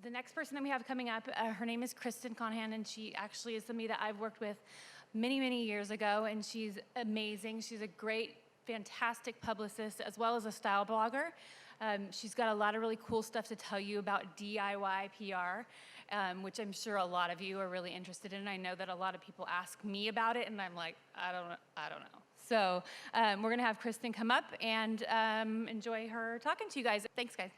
The next person that we have coming up, her name is Kristen Conhan, and she actually is somebody that I've worked with many, many years ago, and she's amazing. She's a great, fantastic publicist as well as a style blogger. She's got a lot of really cool stuff to tell you about DIY PR, which I'm sure a lot of you are really interested in. I know that a lot of people ask me about it, and I'm like, I don't know. So we're going to have Kristen come up and enjoy her talking to you guys. Thanks, guys.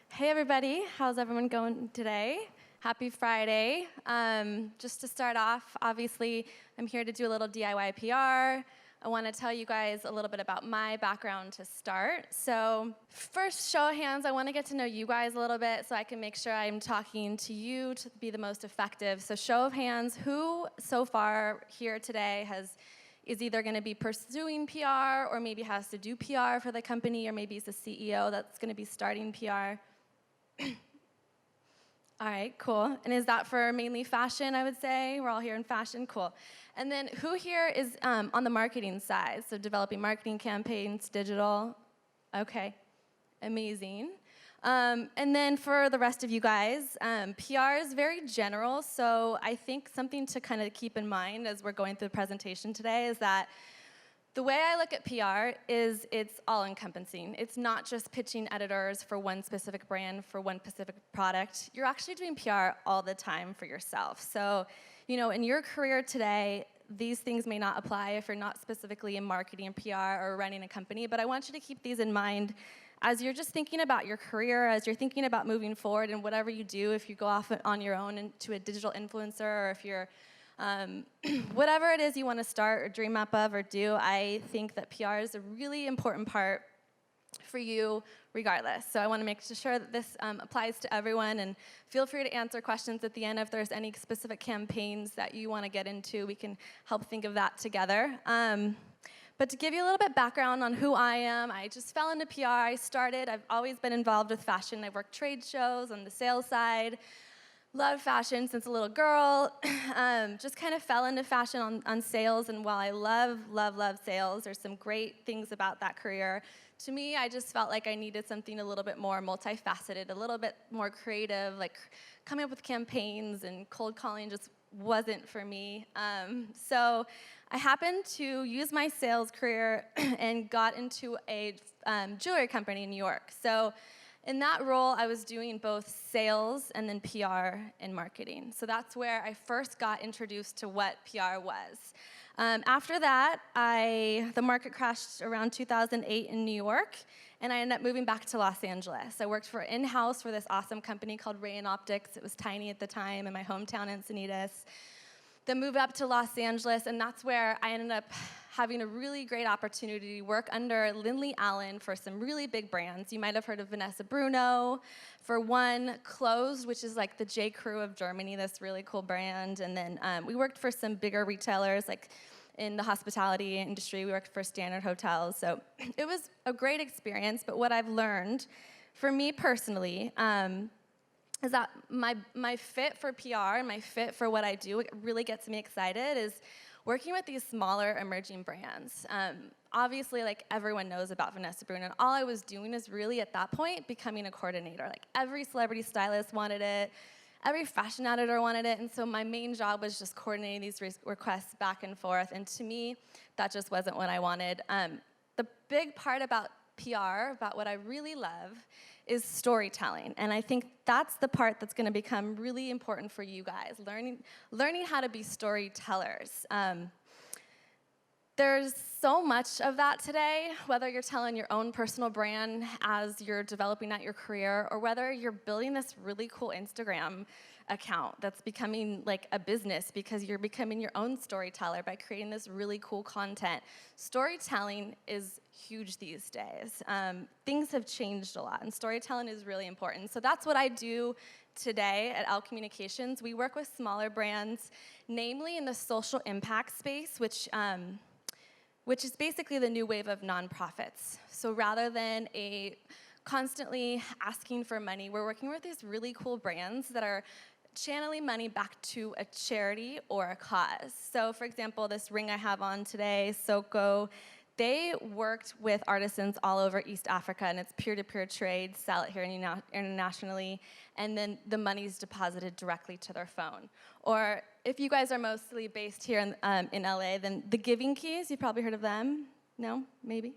Hey everybody, how's everyone going today? Happy Friday. Just to start off, obviously, I'm here to do a little DIY PR. I want to tell you guys a little bit about my background to start. So first, show of hands, I want to get to know you guys a little bit so I can make sure I'm talking to you to be the most effective. So show of hands, who so far here today is either going to be pursuing PR or maybe has to do PR for the company, or maybe is the CEO that's going to be starting PR? All right, cool. And is that for mainly fashion, I would say? We're all here in fashion, cool. And then who here is on the marketing side? So developing marketing campaigns, digital? Okay, amazing. And then for the rest of you guys, PR is very general, so I think something to kind of keep in mind as we're going through the presentation today is that the way I look at PR is it's all-encompassing. It's not just pitching editors for one specific brand, for one specific product. You're actually doing PR all the time for yourself. So, you know, in your career today, these things may not apply if you're not specifically in marketing and PR or running a company, but I want you to keep these in mind as you're just thinking about your career, as you're thinking about moving forward and whatever you do, if you go off on your own into a digital influencer, or if you're whatever it is you want to start or dream up of or do, I think that PR is a really important part for you regardless. So I want to make sure that this applies to everyone, and feel free to answer questions at the end if there's any specific campaigns that you want to get into. We can help think of that together. But to give you a little bit background on who I am, I just fell into PR. I've always been involved with fashion. I've worked trade shows on the sales side. Loved fashion since a little girl. Just kind of fell into fashion on sales, and while I love sales, there's some great things about that career. To me, I just felt like I needed something a little bit more multifaceted, a little bit more creative, like coming up with campaigns and cold calling just wasn't for me. So I happened to use my sales career and got into a jewelry company in New York. So in that role, I was doing both sales and then PR and marketing. So that's where I first got introduced to what PR was. After that, the market crashed around 2008 in New York, and I ended up moving back to Los Angeles. I worked in-house for this awesome company called Ray & Optics. It was tiny at the time in my hometown, Encinitas. Then moved up to Los Angeles, and that's where I ended up having a really great opportunity to work under Lindley Allen for some really big brands. You might have heard of Vanessa Bruno. For one, Closed, which is like the J. Crew of Germany, this really cool brand. And then we worked for some bigger retailers, like in the hospitality industry. We worked for Standard Hotels. So it was a great experience, but what I've learned, for me personally, is that my fit for PR and my fit for what I do, what really gets me excited, is working with these smaller emerging brands. Obviously, like, everyone knows about Vanessa Bruno, and all I was doing is really at that point becoming a coordinator. Like, every celebrity stylist wanted it, every fashion editor wanted it, and so my main job was just coordinating these requests back and forth, and to me, that just wasn't what I wanted. The big part about PR, about what I really love, is storytelling, and I think that's the part that's going to become really important for you guys, learning how to be storytellers. There's so much of that today, whether you're telling your own personal brand as you're developing out your career, or whether you're building this really cool Instagram account that's becoming like a business because you're becoming your own storyteller by creating this really cool content. Storytelling is huge these days. Things have changed a lot, and storytelling is really important. So that's what I do today at L Communications. We work with smaller brands, namely in the social impact space, which is basically the new wave of nonprofits. So rather than constantly asking for money, we're working with these really cool brands that are channeling money back to a charity or a cause. So for example, this ring I have on today, Soko, they worked with artisans all over East Africa, and it's peer-to-peer trade, sell it here internationally, and then the money's deposited directly to their phone. Or if you guys are mostly based here in LA, then the Giving Keys, you've probably heard of them? No? Maybe?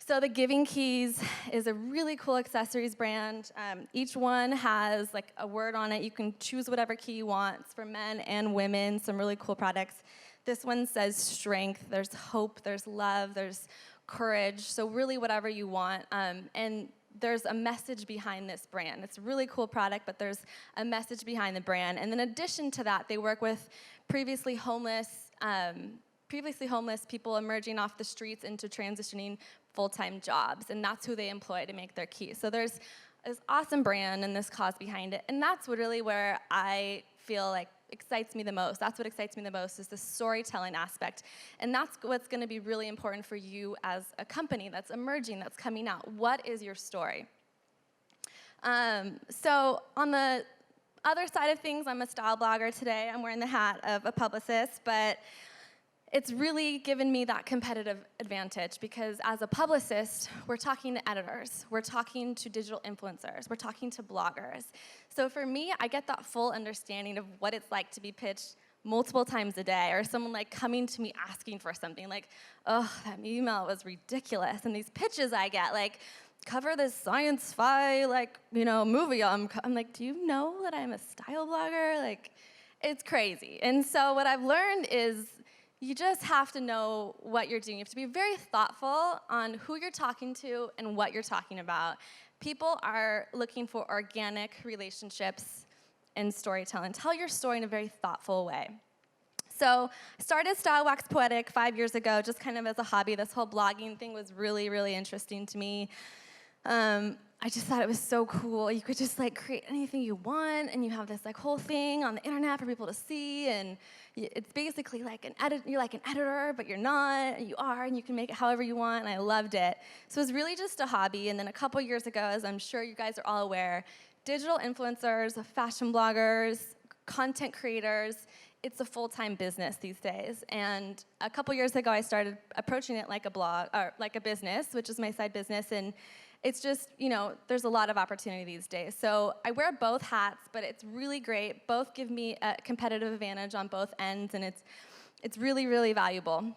So the Giving Keys is a really cool accessories brand. Each one has like a word on it. You can choose whatever key you want. It's for men and women, some really cool products. This one says strength, there's hope, there's love, there's courage, so really whatever you want. And there's a message behind this brand. It's a really cool product, but there's a message behind the brand. And in addition to that, they work with previously homeless people emerging off the streets into transitioning full-time jobs, and that's who they employ to make their keys. So there's this awesome brand and this cause behind it, and that's really where I feel like excites me the most. That's what excites me the most, is the storytelling aspect. And that's what's going to be really important for you as a company that's emerging, that's coming out. What is your story? So on the other side of things, I'm a style blogger today. I'm wearing the hat of a publicist, but it's really given me that competitive advantage, because as a publicist, we're talking to editors, we're talking to digital influencers, we're talking to bloggers. So for me, I get that full understanding of what it's like to be pitched multiple times a day, or someone like coming to me asking for something like, oh, that email was ridiculous, and these pitches I get, like, cover this science-fi, like, movie. I'm like, do you know that I'm a style blogger? Like, it's crazy. And so what I've learned is you just have to know what you're doing. You have to be very thoughtful on who you're talking to and what you're talking about. People are looking for organic relationships and storytelling. Tell your story in a very thoughtful way. So I started Style Wax Poetic 5 years ago, just kind of as a hobby. This whole blogging thing was really, really interesting to me. I just thought it was so cool. You could just like create anything you want, and you have this like whole thing on the internet for people to see, and it's basically like you're like an editor, but you're not, and you are, and you can make it however you want, and I loved it. So it was really just a hobby, and then a couple years ago, as I'm sure you guys are all aware, digital influencers, fashion bloggers, content creators, it's a full-time business these days. And a couple years ago, I started approaching it like a blog, or like a business, which is my side business, and it's just, there's a lot of opportunity these days. So I wear both hats, but it's really great. Both give me a competitive advantage on both ends, and it's really, really valuable.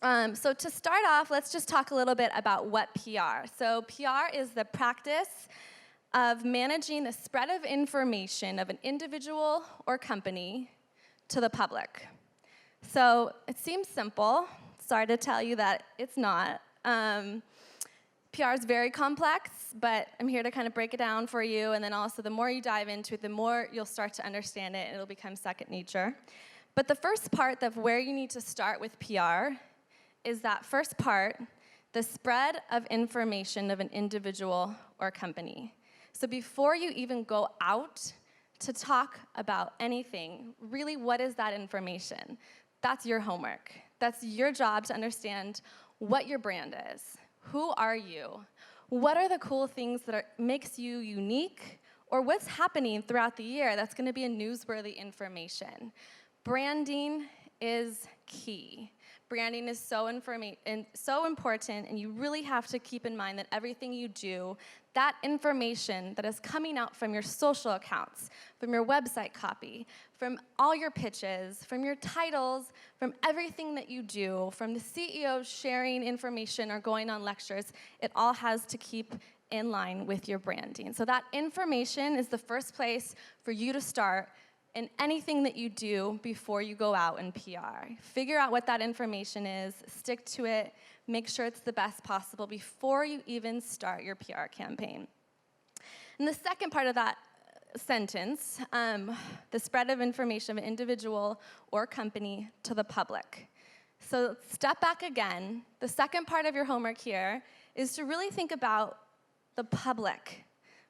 So to start off, let's just talk a little bit about what PR. So PR is the practice of managing the spread of information of an individual or company to the public. So it seems simple. Sorry to tell you that it's not. PR is very complex, but I'm here to kind of break it down for you, and then also the more you dive into it, the more you'll start to understand it, and it'll become second nature. But the first part of where you need to start with PR is that first part, the spread of information of an individual or company. So before you even go out to talk about anything, really, what is that information? That's your homework. That's your job to understand what your brand is. Who are you? What are the cool things that makes you unique? Or what's happening throughout the year that's going to be a newsworthy information? Branding is key. Branding is so important, and you really have to keep in mind that everything you do, that information that is coming out from your social accounts, from your website copy, from all your pitches, from your titles, from everything that you do, from the CEO sharing information or going on lectures, it all has to keep in line with your branding. So that information is the first place for you to start in anything that you do before you go out in PR. Figure out what that information is, stick to it, make sure it's the best possible before you even start your PR campaign. And the second part of that sentence, the spread of information of an individual or company to the public. So step back again. The second part of your homework here is to really think about the public.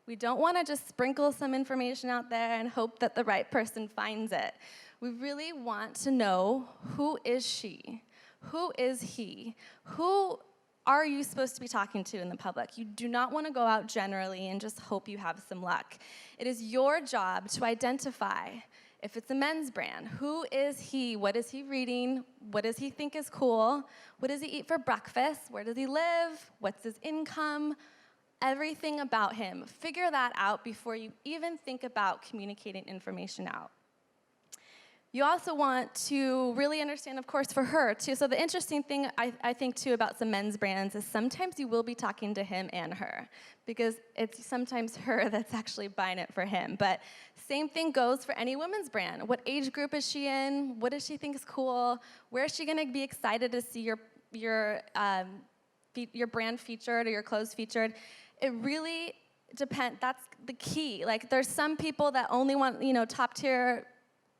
We don't want to just sprinkle some information out there and hope that the right person finds it. We really want to know, who is she? Who is he? Who are you supposed to be talking to in the public? You do not want to go out generally and just hope you have some luck. It is your job to identify, if it's a men's brand, who is he? What is he reading? What does he think is cool? What does he eat for breakfast? Where does he live? What's his income? Everything about him. Figure that out before you even think about communicating information out. You also want to really understand, of course, for her, too. So the interesting thing, I think, too, about some men's brands is sometimes you will be talking to him and her, because it's sometimes her that's actually buying it for him. But same thing goes for any women's brand. What age group is she in? What does she think is cool? Where is she going to be excited to see your brand featured or your clothes featured? It really depends. That's the key. Like, there's some people that only want, top-tier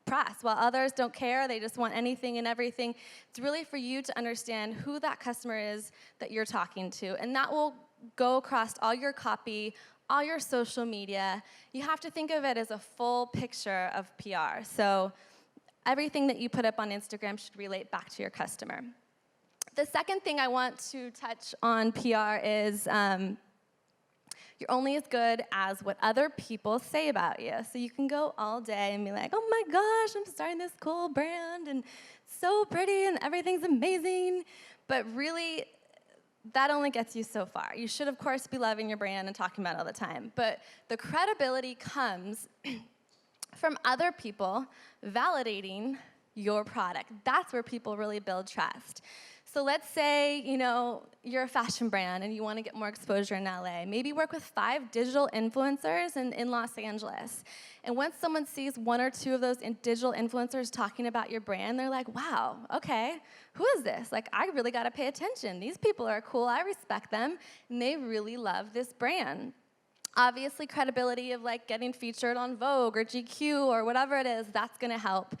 press, while others don't care. They just want anything and everything. It's really for you to understand who that customer is that you're talking to, and that will go across all your copy, all your social media. You have to think of it as a full picture of PR. So everything that you put up on Instagram should relate back to your customer. The second thing I want to touch on PR is you're only as good as what other people say about you. So you can go all day and be like, oh my gosh, I'm starting this cool brand, and it's so pretty, and everything's amazing. But really, that only gets you so far. You should, of course, be loving your brand and talking about it all the time. But the credibility comes from other people validating your product. That's where people really build trust. So let's say, you're a fashion brand and you want to get more exposure in LA. Maybe work with 5 digital influencers in Los Angeles. And once someone sees 1 or 2 of those digital influencers talking about your brand, they're like, wow, okay, who is this? Like, I really got to pay attention. These people are cool. I respect them. And they really love this brand. Obviously, credibility of getting featured on Vogue or GQ or whatever it is, that's going to help.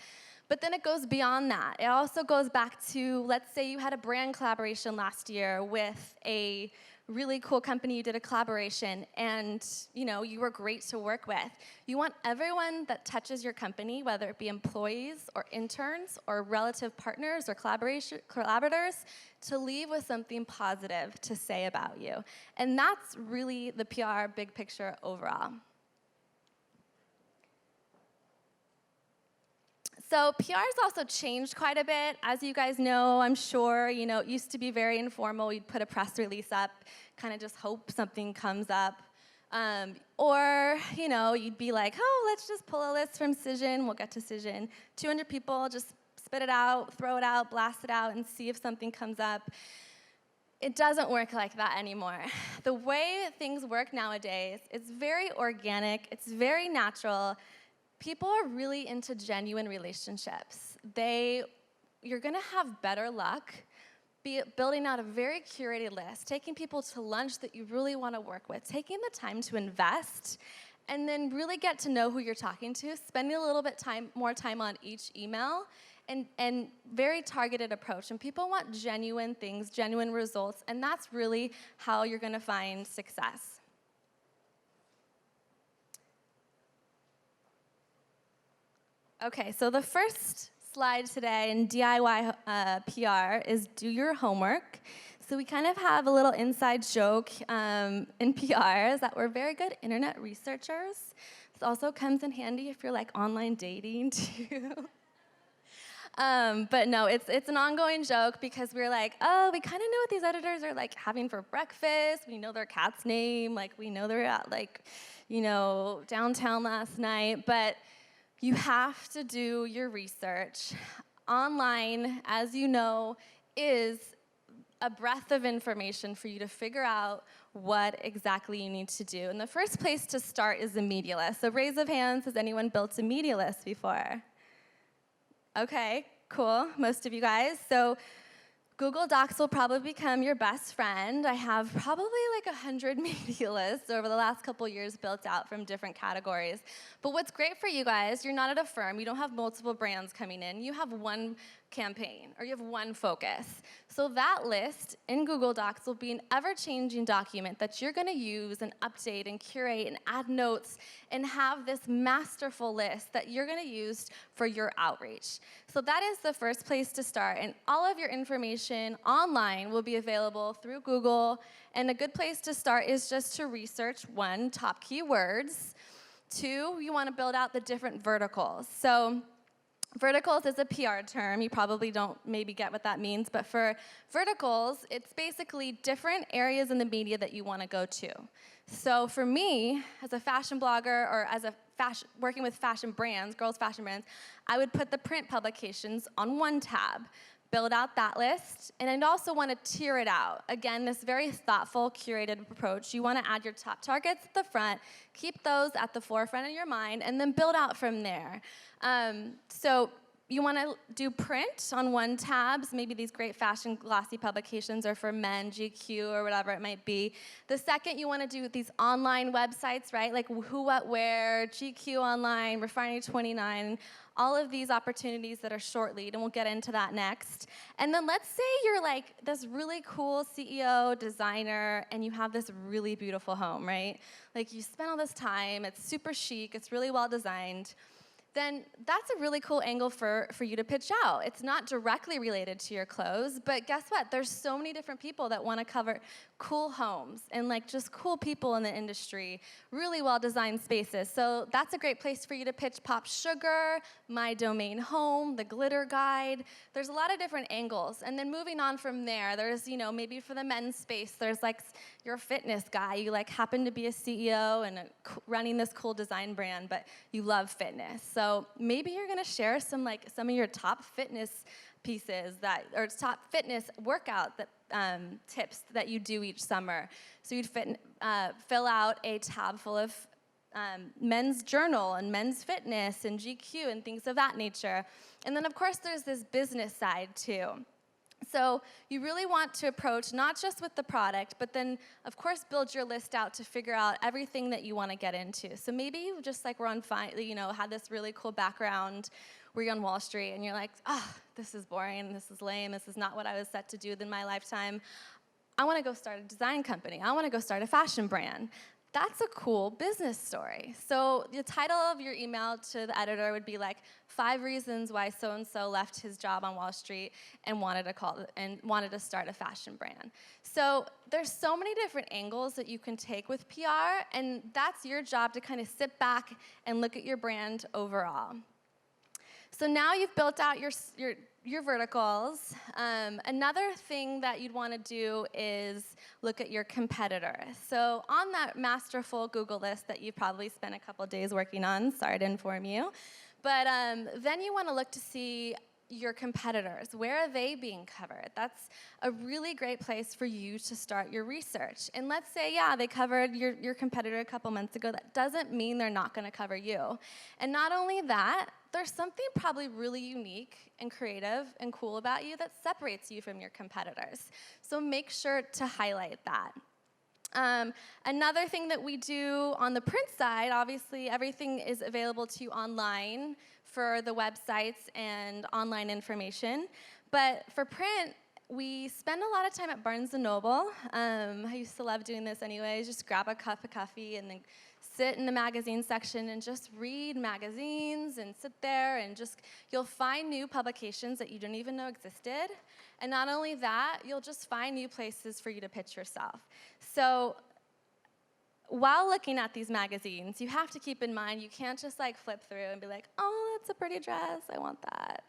But then it goes beyond that. It also goes back to, let's say you had a brand collaboration last year with a really cool company. You did a collaboration, and you were great to work with. You want everyone that touches your company, whether it be employees or interns or relative partners or collaborators, to leave with something positive to say about you. And that's really the PR big picture overall. So PR has also changed quite a bit. As you guys know, I'm sure, it used to be very informal. You'd put a press release up, kind of just hope something comes up. Or, you'd be like, oh, let's just pull a list from Cision. We'll get to Cision. 200 people, just spit it out, throw it out, blast it out, and see if something comes up. It doesn't work like that anymore. The way things work nowadays, it's very organic. It's very natural. People are really into genuine relationships. You're going to have better luck building out a very curated list, taking people to lunch that you really want to work with, taking the time to invest, and then really get to know who you're talking to, spending a little bit more time on each email, and very targeted approach. And people want genuine things, genuine results, and that's really how you're going to find success. Okay, so the first slide today in DIY PR is do your homework. So we kind of have a little inside joke in PR is that we're very good internet researchers. This also comes in handy if you're online dating too. But no, it's an ongoing joke because we're like, oh, we kind of know what these editors are having for breakfast. We know their cat's name. We know they're at downtown last night. But you have to do your research. Online, as you know, is a breadth of information for you to figure out what exactly you need to do. And the first place to start is the media list. So raise of hands, has anyone built a media list before? Okay, cool, most of you guys. So Google Docs will probably become your best friend. I have probably 100 media lists over the last couple years built out from different categories. But what's great for you guys, you're not at a firm. You don't have multiple brands coming in. You have one campaign, or you have one focus. So that list in Google Docs will be an ever-changing document that you're going to use and update and curate and add notes and have this masterful list that you're going to use for your outreach. So that is the first place to start, and all of your information online will be available through Google, and a good place to start is just to research, 1, top keywords. 2, you want to build out the different verticals. So verticals is a PR term. You probably don't maybe get what that means, but for verticals, it's basically different areas in the media that you want to go to. So for me, as a fashion blogger or as a working with fashion brands, girls' fashion brands, I would put the print publications on one tab, build out that list, and I'd also want to tier it out. Again, this very thoughtful, curated approach. You want to add your top targets at the front, keep those at the forefront of your mind, and then build out from there. So you want to do print on one tab. So maybe these great fashion glossy publications are for men, GQ, or whatever it might be. The second, you want to do these online websites, right? Like Who, What, Where, GQ Online, Refinery 29, all of these opportunities that are short lead, and we'll get into that next. And then let's say you're like this really cool CEO, designer, and you have this really beautiful home, right? Like you spent all this time, it's super chic, it's really well designed. Then that's a really cool angle for you to pitch out. It's not directly related to your clothes, but guess what? There's so many different people that want to cover cool homes and like just cool people in the industry, really well-designed spaces. So that's a great place for you to pitch Pop Sugar, My Domain Home, the Glitter Guide. There's a lot of different angles. And then moving on from there, there's, maybe for the men's space, there's like you're a fitness guy. You like happen to be a CEO and running this cool design brand, but you love fitness. So maybe you're going to share some of your top fitness pieces or top fitness workout tips that you do each summer. So you'd fill out a tab full of men's journal and men's fitness and GQ and things of that nature. And then, of course, there's this business side, too. So you really want to approach not just with the product, but then, of course, build your list out to figure out everything that you want to get into. So maybe you just like had this really cool background where you're on Wall Street and you're like, this is boring, this is lame, this is not what I was set to do in my lifetime. I want to go start a design company. I want to go start a fashion brand. That's a cool business story. So the title of your email to the editor would be like 5 reasons why so-and-so left his job on Wall Street and wanted to start a fashion brand. So there's so many different angles that you can take with PR, and that's your job to kind of sit back and look at your brand overall. So now you've built out your verticals. Another thing that you'd want to do is look at your competitors. So on that masterful Google list that you've probably spent a couple days working on, sorry to inform you, but then you want to look to see your competitors. Where are they being covered? That's a really great place for you to start your research. And let's say, they covered your competitor a couple months ago. That doesn't mean they're not going to cover you. And not only that, there's something probably really unique and creative and cool about you that separates you from your competitors. So make sure to highlight that. Another thing that we do on the print side, obviously everything is available to you online for the websites and online information. But for print, we spend a lot of time at Barnes & Noble. I used to love doing this anyways, just grab a cup of coffee and then sit in the magazine section and just read magazines and sit there and you'll find new publications that you didn't even know existed. And not only that, you'll just find new places for you to pitch yourself. So while looking at these magazines, you have to keep in mind you can't just flip through and be like, oh, that's a pretty dress, I want that.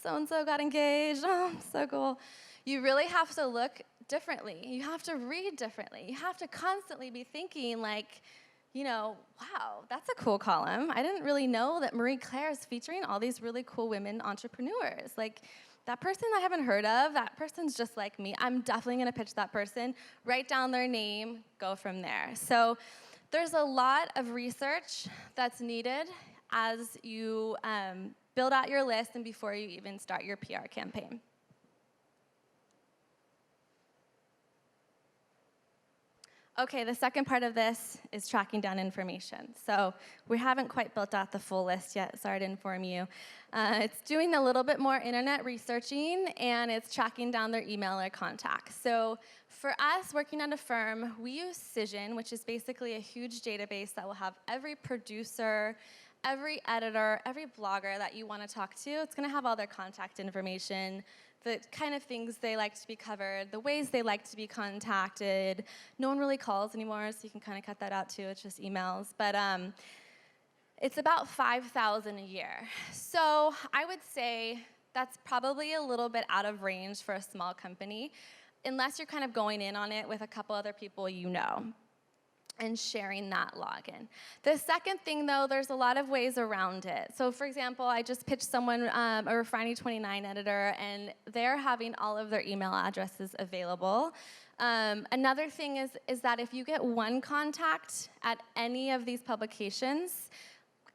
So-and-so got engaged, oh, so cool. You really have to look differently. You have to read differently. You have to constantly be thinking wow, that's a cool column. I didn't really know that Marie Claire is featuring all these really cool women entrepreneurs. That person I haven't heard of, that person's just like me. I'm definitely going to pitch that person, write down their name, go from there. So there's a lot of research that's needed as you build out your list and before you even start your PR campaign. Okay, the second part of this is tracking down information. So we haven't quite built out the full list yet, sorry to inform you. It's doing a little bit more internet researching, and it's tracking down their email or contacts. So for us, working at a firm, we use Cision, which is basically a huge database that will have every producer, every editor, every blogger that you want to talk to. It's going to have all their contact information, the kind of things they like to be covered, the ways they like to be contacted. No one really calls anymore, so you can kind of cut that out too. It's just emails. But it's about 5,000 a year. So I would say that's probably a little bit out of range for a small company, unless you're kind of going in on it with a couple other people you know and sharing that login. The second thing, though, there's a lot of ways around it. So, for example, I just pitched someone a Refinery 29 editor, and they're having all of their email addresses available. Another thing is that if you get one contact at any of these publications,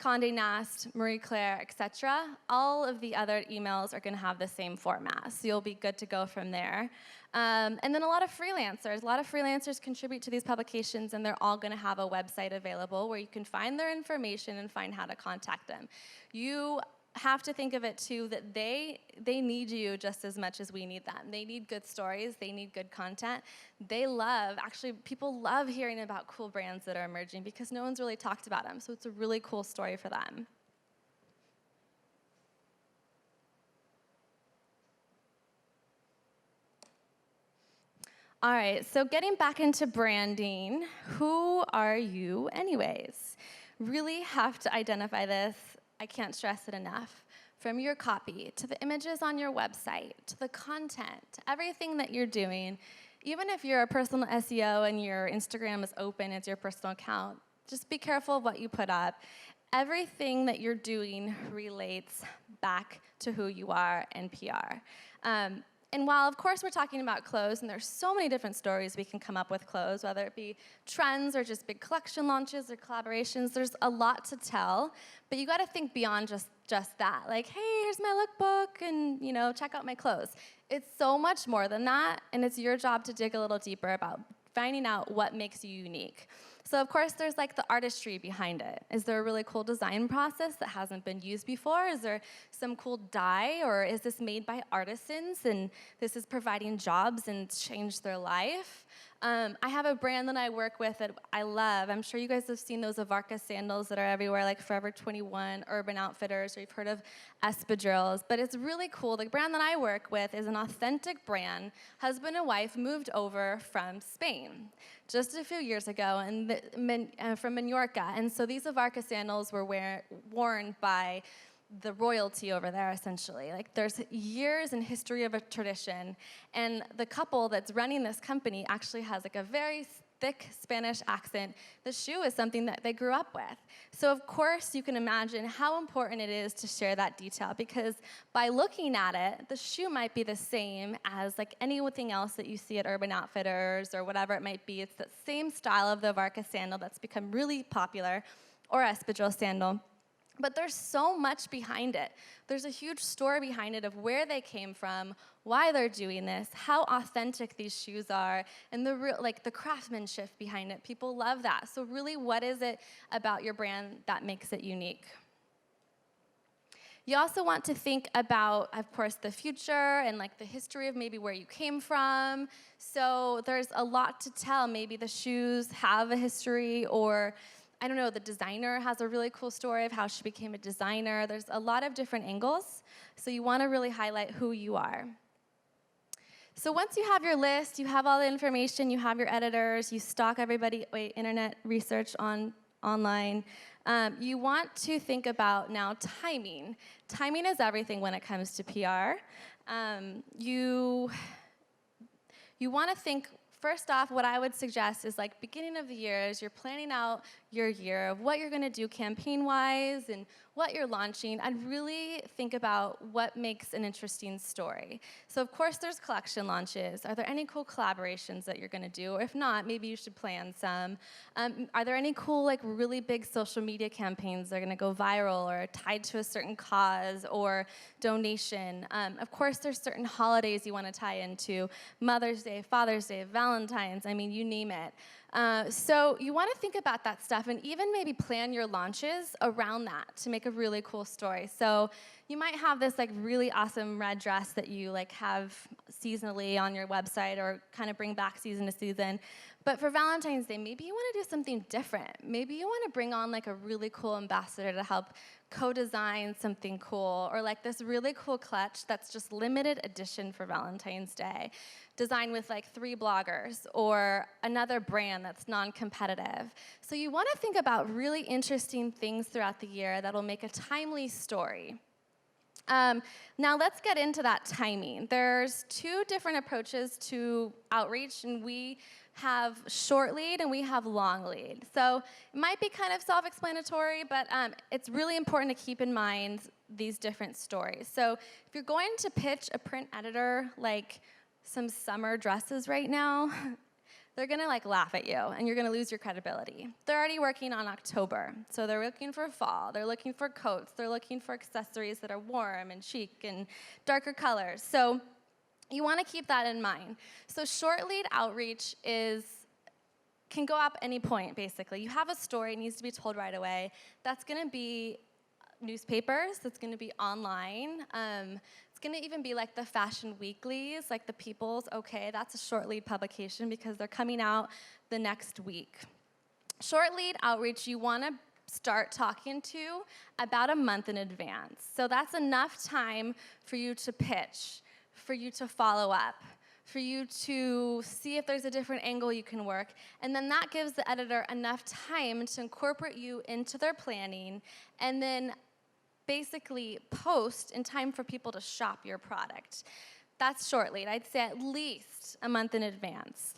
Condé Nast, Marie Claire, etc., all of the other emails are going to have the same format, so you'll be good to go from there. And then a lot of freelancers contribute to these publications, and they're all going to have a website available where you can find their information and find how to contact them. You have to think of it, too, that they need you just as much as we need them. They need good stories. They need good content. People love hearing about cool brands that are emerging because no one's really talked about them, so it's a really cool story for them. All right, so getting back into branding, who are you anyways? Really have to identify this. I can't stress it enough. From your copy, to the images on your website, to the content, to everything that you're doing, even if you're a personal SEO and your Instagram is open, it's your personal account, just be careful of what you put up. Everything that you're doing relates back to who you are and PR. And while, of course, we're talking about clothes, and there's so many different stories we can come up with clothes, whether it be trends or just big collection launches or collaborations, there's a lot to tell. But you got to think beyond just that. Like, hey, here's my lookbook, and check out my clothes. It's so much more than that, and it's your job to dig a little deeper about finding out what makes you unique. So, of course, there's like the artistry behind it. Is there a really cool design process that hasn't been used before? Is there some cool dye, or is this made by artisans and this is providing jobs and changed their life? I have a brand that I work with that I love. I'm sure you guys have seen those Avarca sandals that are everywhere, like Forever 21, Urban Outfitters, or you've heard of espadrilles. But it's really cool. The brand that I work with is an authentic brand. Husband and wife moved over from Spain just a few years ago, and from Mallorca. And so these Avarca sandals were worn by the royalty over there, essentially. Like, there's years in history of a tradition, and the couple that's running this company actually has like a very thick Spanish accent. The shoe is something that they grew up with. So of course you can imagine how important it is to share that detail, because by looking at it, the shoe might be the same as like anything else that you see at Urban Outfitters or whatever it might be. It's the same style of the Avarca sandal that's become really popular, or espadrille sandal. But there's so much behind it. There's a huge story behind it of where they came from, why they're doing this, how authentic these shoes are, and the craftsmanship behind it. People love that. So really, what is it about your brand that makes it unique? You also want to think about, of course, the future and like the history of maybe where you came from. So there's a lot to tell. Maybe the shoes have a history, or I don't know, the designer has a really cool story of how she became a designer. There's a lot of different angles, so you want to really highlight who you are. So once you have your list, you have all the information, you have your editors, you stock internet research online, you want to think about now timing. Timing is everything when it comes to PR. You want to think, first off, what I would suggest is like beginning of the year, as you're planning out your year of what you're going to do campaign-wise and what you're launching, I'd really think about what makes an interesting story. So of course there's collection launches. Are there any cool collaborations that you're going to do? Or if not, maybe you should plan some. Are there any cool, like, really big social media campaigns that are going to go viral or tied to a certain cause or donation? Of course there's certain holidays you want to tie into. Mother's Day, Father's Day, Valentine's, I mean, you name it. So you want to think about that stuff and even maybe plan your launches around that to make a really cool story. So you might have this like really awesome red dress that you like have seasonally on your website or kind of bring back season to season. But for Valentine's Day, maybe you want to do something different. Maybe you want to bring on like a really cool ambassador to help co-design something cool, or like this really cool clutch that's just limited edition for Valentine's Day, designed with like 3 bloggers, or another brand that's non-competitive. So you want to think about really interesting things throughout the year that'll make a timely story. Now let's get into that timing. There's 2 different approaches to outreach, and we have short lead and we have long lead. So it might be kind of self-explanatory, but it's really important to keep in mind these different stories. So if you're going to pitch a print editor like some summer dresses right now, they're gonna like laugh at you and you're gonna lose your credibility. They're already working on October, so they're looking for fall, they're looking for coats, they're looking for accessories that are warm and chic and darker colors. So you wanna keep that in mind. So short lead outreach can go up any point, basically. You have a story, it needs to be told right away. That's gonna be newspapers, that's gonna be online. It's gonna even be like the fashion weeklies, like the People's, okay, that's a short lead publication because they're coming out the next week. Short lead outreach, you wanna start talking to about a month in advance. So that's enough time for you to pitch, for you to follow up, for you to see if there's a different angle you can work, and then that gives the editor enough time to incorporate you into their planning, and then basically post in time for people to shop your product. That's short lead. I'd say at least a month in advance.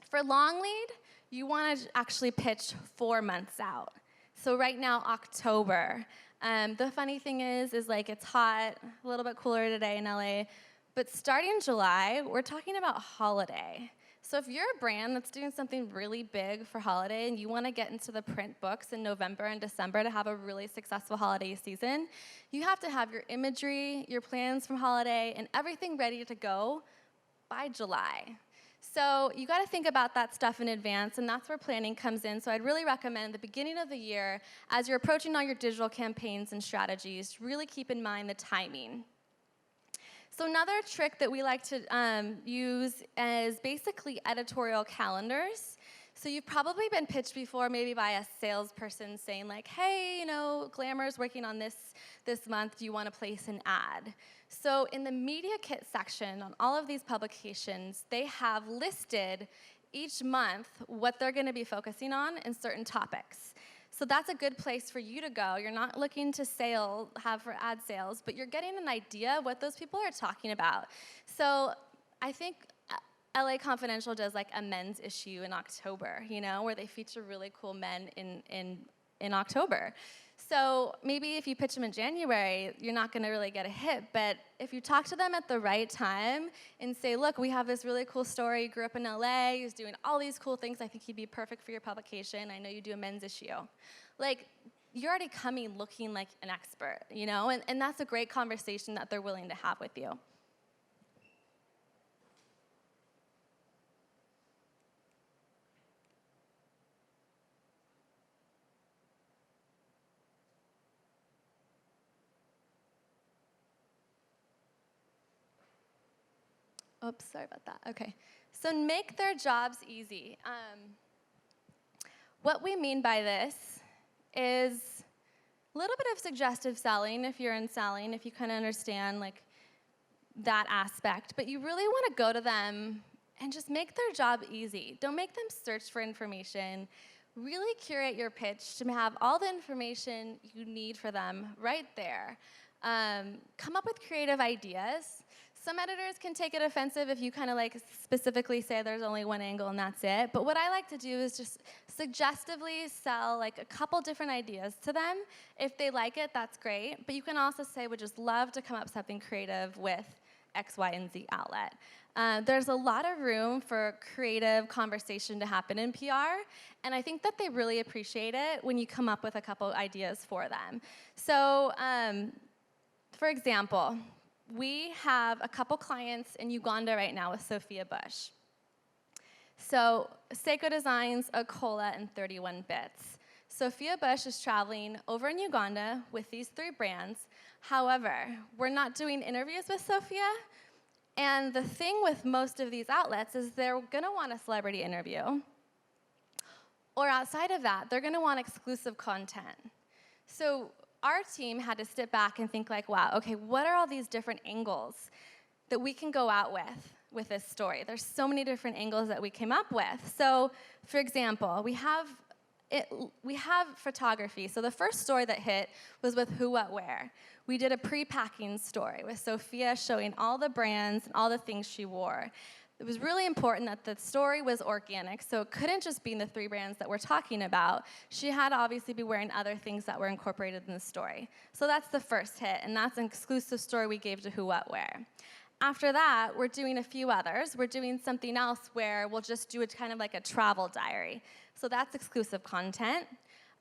For long lead, you want to actually pitch 4 months out. So right now, October. The funny thing is like it's hot, a little bit cooler today in LA, but starting July, we're talking about holiday. So if you're a brand that's doing something really big for holiday and you want to get into the print books in November and December to have a really successful holiday season, you have to have your imagery, your plans from holiday, and everything ready to go by July. So you got to think about that stuff in advance, and that's where planning comes in. So I'd really recommend the beginning of the year, as you're approaching all your digital campaigns and strategies, really keep in mind the timing. So another trick that we like to use is basically editorial calendars. So you've probably been pitched before, maybe by a salesperson saying like, hey, you know, Glamour's working on this month, do you want to place an ad? So in the media kit section on all of these publications, they have listed each month what they're going to be focusing on in certain topics. So that's a good place for you to go. You're not looking to have for ad sales, but you're getting an idea of what those people are talking about. So I think LA Confidential does like a men's issue in October, you know, where they feature really cool men in October. So maybe if you pitch them in January, you're not going to really get a hit. But if you talk to them at the right time and say, look, we have this really cool story. He grew up in LA. He's doing all these cool things. I think he'd be perfect for your publication. I know you do a men's issue. Like, you're already coming looking like an expert, you know? And that's a great conversation that they're willing to have with you. Oops, sorry about that. Okay. So make their jobs easy. What we mean by this is a little bit of suggestive selling if you're in selling, if you kind of understand like that aspect. But you really want to go to them and just make their job easy. Don't make them search for information. Really curate your pitch to have all the information you need for them right there. Come up with creative ideas. Some editors can take it offensive if you kind of like specifically say there's only one angle and that's it. But what I like to do is just suggestively sell like a couple different ideas to them. If they like it, that's great. But you can also say, would just love to come up with something creative with X, Y, and Z outlet. There's a lot of room for creative conversation to happen in PR, and I think that they really appreciate it when you come up with a couple ideas for them. So, for example, we have a couple clients in Uganda right now with Sophia Bush. So Seiko Designs, a cola, and 31 bits. Sophia Bush is traveling over in Uganda with these 3 brands. However, we're not doing interviews with Sophia. And the thing with most of these outlets is they're going to want a celebrity interview. Or outside of that, they're going to want exclusive content. So our team had to step back and think like, wow, okay, what are all these different angles that we can go out with this story? There's so many different angles that we came up with. So, for example, we have photography. So the first story that hit was with Who, What, Where. We did a pre-packing story with Sophia showing all the brands and all the things she wore. It was really important that the story was organic, so it couldn't just be in the 3 brands that we're talking about. She had to obviously be wearing other things that were incorporated in the story. So that's the first hit, and that's an exclusive story we gave to Who, What, Where. After that, we're doing a few others. We're doing something else where we'll just do it kind of like a travel diary. So that's exclusive content.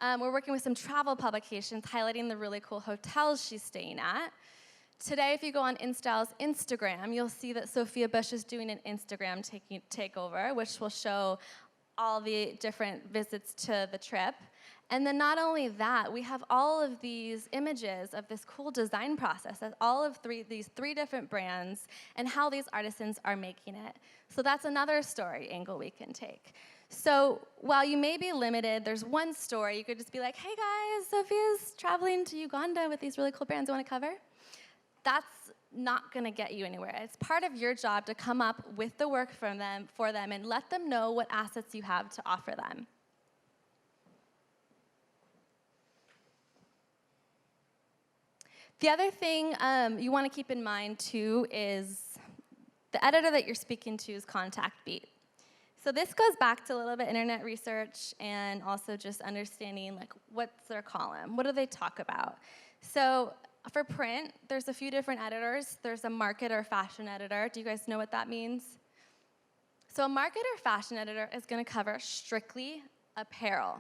We're working with some travel publications highlighting the really cool hotels she's staying at. Today, if you go on InStyle's Instagram, you'll see that Sophia Bush is doing an Instagram takeover, which will show all the different visits to the trip. And then not only that, we have all of these images of this cool design process, of all of these 3 different brands and how these artisans are making it. So that's another story angle we can take. So while you may be limited, there's one story. You could just be like, hey guys, Sophia's traveling to Uganda with these really cool brands. You want to cover? That's not going to get you anywhere. It's part of your job to come up with the work for them and let them know what assets you have to offer them. The other thing you want to keep in mind, too, is the editor that you're speaking to is contact beat. So this goes back to a little bit internet research and also just understanding, like, what's their column? What do they talk about? So for print, there's a few different editors. There's a market or fashion editor. Do you guys know what that means? So a market or fashion editor is going to cover strictly apparel.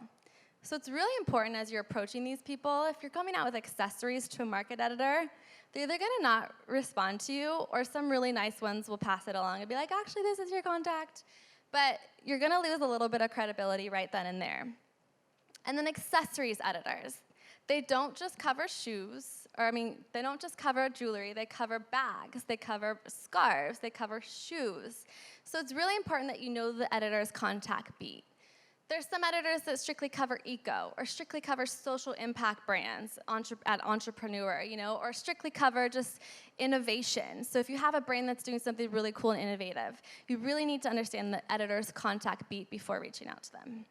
So it's really important as you're approaching these people, if you're coming out with accessories to a market editor, they're either going to not respond to you, or some really nice ones will pass it along and be like, actually, this is your contact. But you're going to lose a little bit of credibility right then and there. And then accessories editors. They don't just cover shoes, they don't just cover jewelry, they cover bags, they cover scarves, they cover shoes. So it's really important that you know the editor's contact beat. There's some editors that strictly cover eco, or strictly cover social impact brands at Entrepreneur, or strictly cover just innovation. So if you have a brand that's doing something really cool and innovative, you really need to understand the editor's contact beat before reaching out to them.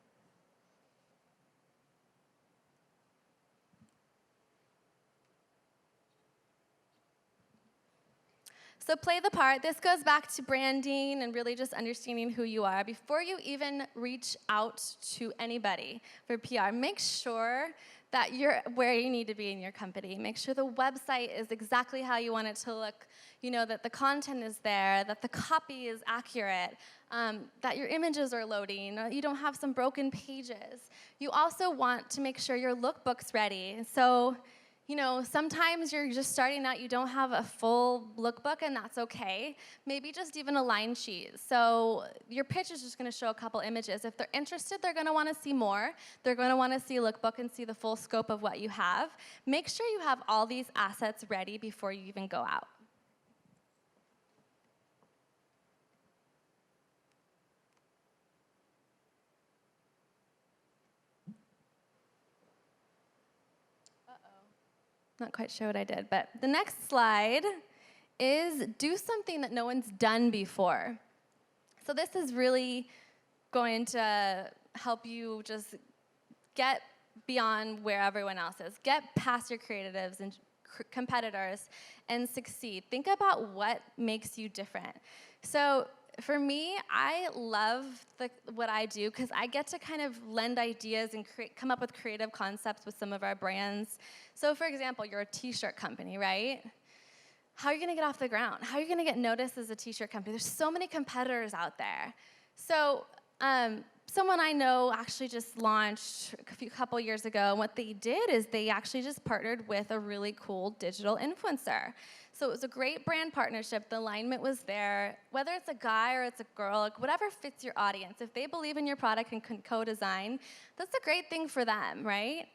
So play the part. This goes back to branding and really just understanding who you are. Before you even reach out to anybody for PR, make sure that you're where you need to be in your company. Make sure the website is exactly how you want it to look, that the content is there, that the copy is accurate, that your images are loading, you don't have some broken pages. You also want to make sure your lookbook's ready. So sometimes you're just starting out, you don't have a full lookbook, and that's okay. Maybe just even a line sheet. So your pitch is just going to show a couple images. If they're interested, they're going to want to see more. They're going to want to see a lookbook and see the full scope of what you have. Make sure you have all these assets ready before you even go out. Not quite sure what I did, but the next slide is do something that no one's done before. So this is really going to help you just get beyond where everyone else is. Get past your creatives and competitors and succeed. Think about what makes you different. So for me, I love what I do because I get to kind of lend ideas and come up with creative concepts with some of our brands. So for example, you're a t-shirt company, right? How are you going to get off the ground? How are you going to get noticed as a t-shirt company? There's so many competitors out there. So someone I know actually just launched a couple years ago, and what they did is they actually just partnered with a really cool digital influencer. So it was a great brand partnership. The alignment was there. Whether it's a guy or it's a girl, like whatever fits your audience. If they believe in your product and can co-design, that's a great thing for them, right?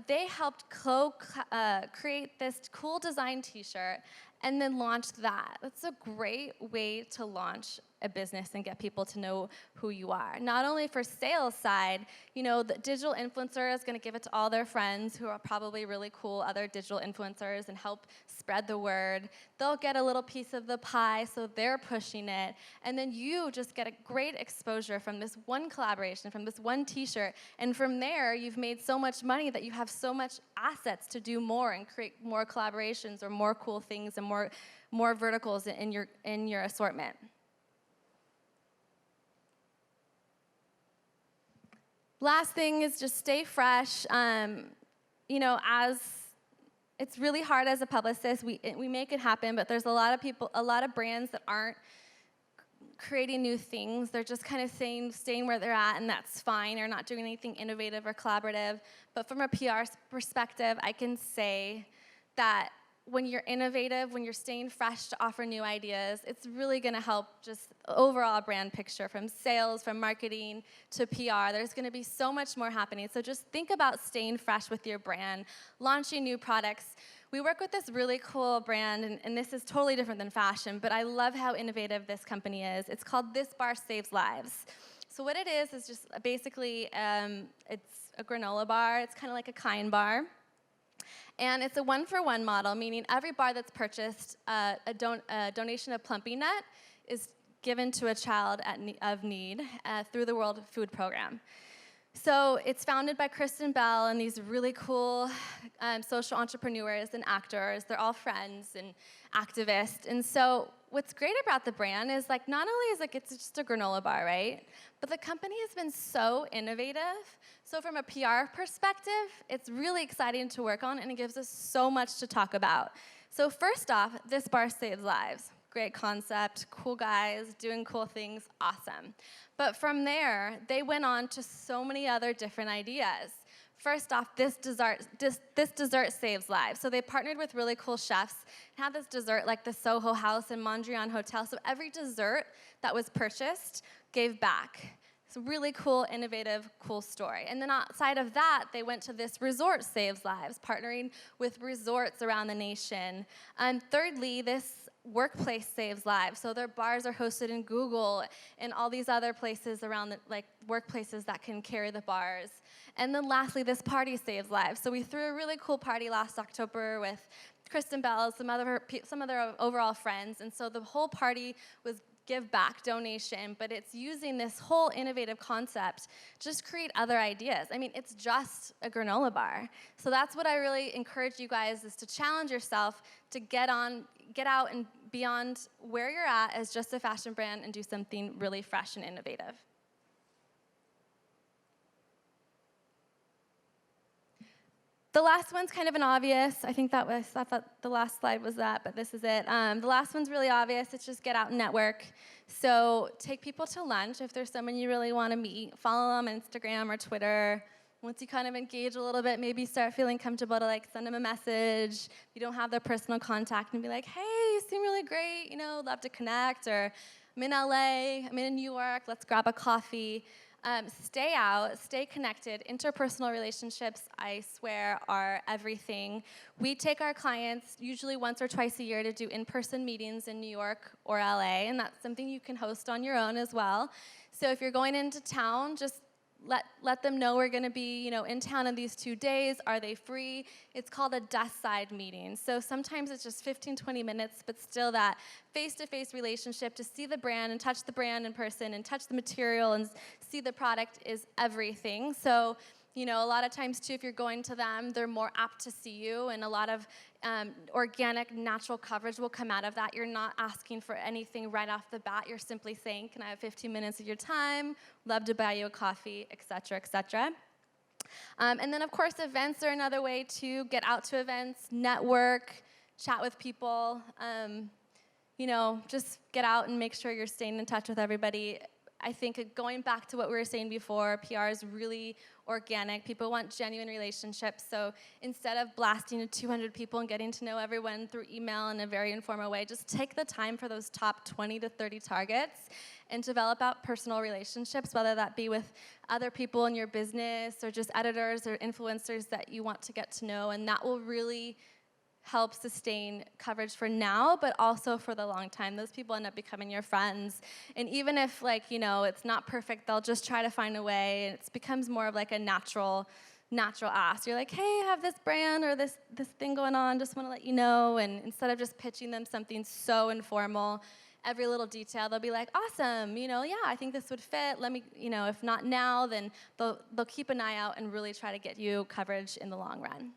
They helped create this cool design t-shirt and then launched that. That's a great way to launch a business and get people to know who you are. Not only for sales side, you know, the digital influencer is going to give it to all their friends who are probably really cool other digital influencers and help spread the word. They'll get a little piece of the pie, so they're pushing it. And then you just get a great exposure from this one collaboration, from this one t-shirt. And from there, you've made so much money that you have so much assets to do more and create more collaborations or more cool things and more verticals in your assortment. Last thing is just stay fresh. You know, as it's really hard as a publicist, we make it happen, but there's a lot of people, a lot of brands that aren't creating new things. They're just kind of staying where they're at, and that's fine. They're not doing anything innovative or collaborative. But from a PR perspective, I can say that when you're innovative, when you're staying fresh to offer new ideas, it's really going to help just overall brand picture from sales, from marketing to PR. There's going to be so much more happening. So just think about staying fresh with your brand, launching new products. We work with this really cool brand, and this is totally different than fashion, but I love how innovative this company is. It's called This Bar Saves Lives. So what it is just basically, it's a granola bar. It's kind of like a Kind bar. And it's a one-for-one model, meaning every bar that's purchased, a donation of Plumpy Nut is given to a child of need through the World Food Program. So it's founded by Kristen Bell and these really cool social entrepreneurs and actors. They're all friends and activists. And so what's great about the brand is, like, not only is it's just a granola bar, right? But the company has been so innovative. So from a PR perspective, it's really exciting to work on, and it gives us so much to talk about. So first off, This Bar Saves Lives. Great concept, cool guys, doing cool things, awesome. But from there, they went on to so many other different ideas. First off, this dessert saves lives. So they partnered with really cool chefs and had this dessert like the Soho House and Mondrian Hotel. So every dessert that was purchased gave back. It's a really cool, innovative, cool story. And then outside of that, they went to this resort saves lives, partnering with resorts around the nation. And thirdly, this workplace saves lives. So their bars are hosted in Google and all these other places around, workplaces that can carry the bars. And then lastly, this party saves lives. So we threw a really cool party last October with Kristen Bell, some of their overall friends. And so the whole party was give back, donation, but it's using this whole innovative concept just create other ideas. I mean, it's just a granola bar. So that's what I really encourage you guys is to challenge yourself to get out and beyond where you're at as just a fashion brand and do something really fresh and innovative. The last one's kind of an obvious. I thought the last slide was that, but this is it. The last one's really obvious. It's just get out and network. So take people to lunch if there's someone you really want to meet. Follow them on Instagram or Twitter. Once you kind of engage a little bit, maybe start feeling comfortable to send them a message. If you don't have their personal contact, and be like, hey, you seem really great. Love to connect. Or I'm in LA. I'm in New York. Let's grab a coffee. Stay out, stay connected. Interpersonal relationships, I swear, are everything. We take our clients usually once or twice a year to do in-person meetings in New York or LA, and that's something you can host on your own as well. So if you're going into town, just let them know we're going to be, in town in these 2 days. Are they free? It's called a desk side meeting. So sometimes it's just 15, 20 minutes, but still that face-to-face relationship to see the brand and touch the brand in person and touch the material and see the product is everything. So, a lot of times, too, if you're going to them, they're more apt to see you, and a lot of organic, natural coverage will come out of that. You're not asking for anything right off the bat. You're simply saying, can I have 15 minutes of your time? Love to buy you a coffee, et cetera, et cetera. And then, of course, events are another way to get out to events, network, chat with people. Just get out and make sure you're staying in touch with everybody. I think going back to what we were saying before, PR is really organic. People want genuine relationships. So instead of blasting to 200 people and getting to know everyone through email in a very informal way, just take the time for those top 20 to 30 targets and develop out personal relationships, whether that be with other people in your business or just editors or influencers that you want to get to know. And that will really help sustain coverage for now, but also for the long time. Those people end up becoming your friends. And even if, like, you know, it's not perfect, they'll just try to find a way. And it becomes more of like a natural ask. You're like, hey, I have this brand or this thing going on, just want to let you know. And instead of just pitching them something so informal, every little detail, they'll be like, awesome, you know, yeah, I think this would fit. Let me, you know, if not now, then they'll keep an eye out and really try to get you coverage in the long run.